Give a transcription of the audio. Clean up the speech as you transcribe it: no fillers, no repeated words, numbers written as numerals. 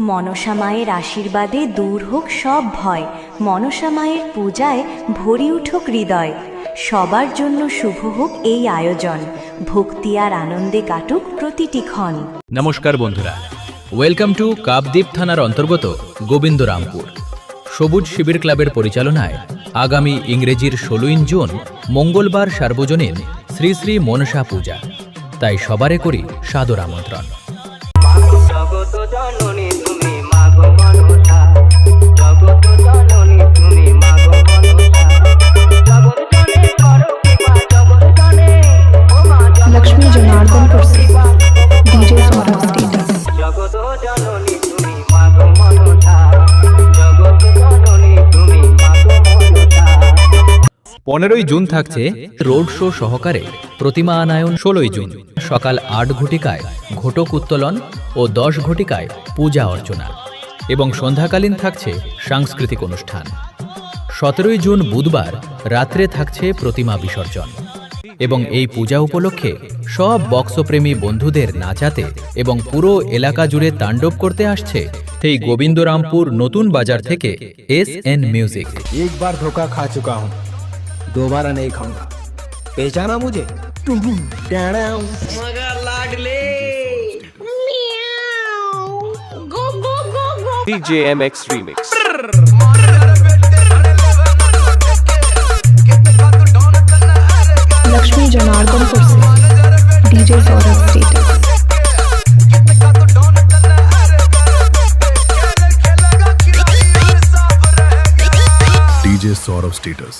মনসা মায়ের আশীর্বাদে দূর হোক সব ভয়, মনসা মায়ের পূজায় ভরি উঠুক হৃদয়। সবার জন্য শুভ হোক এই আয়োজন, ভক্তি আর আনন্দে কাটুক প্রতিটি ক্ষণ। নমস্কার বন্ধুরা, ওয়েলকাম টু কাকদ্বীপ থানার অন্তর্গত গোবিন্দরামপুর। সবুজ শিবির ক্লাবের পরিচালনায় আগামী ইংরেজির 16 জুন মঙ্গলবার সার্বজনীন শ্রী শ্রী মনসা পূজা, তাই সবারে করি সাদর আমন্ত্রণ। लक्ष्मी जनार्दनपुर से डीजे सौरभ स्टेटस। 15 জুন থাকছে রোড শো সহকারে প্রতিমা আনায়ন। 16 জুন সকাল 8 ঘটিকায় ঘটক উত্তোলন ও 10 ঘটিকায় পূজা অর্চনা এবং সন্ধ্যাকালীন থাকছে সাংস্কৃতিক অনুষ্ঠান। 17 জুন বুধবার রাত্রে থাকছে প্রতিমা বিসর্জন এবং এই পূজা উপলক্ষে সব বক্সপ্রেমী বন্ধুদের নাচাতে এবং পুরো এলাকা জুড়ে তাণ্ডব করতে আসছে এই গোবিন্দরামপুর নতুন বাজার থেকে SN মিউজিক। एक बार धोखा खा चुका हूँ, दोबारा नहीं खाऊंगा। पहचाना मुझे? DJ MX Remix. Lakshmi Janardanpur से DJ Saurabh status. DJ Saurav Status.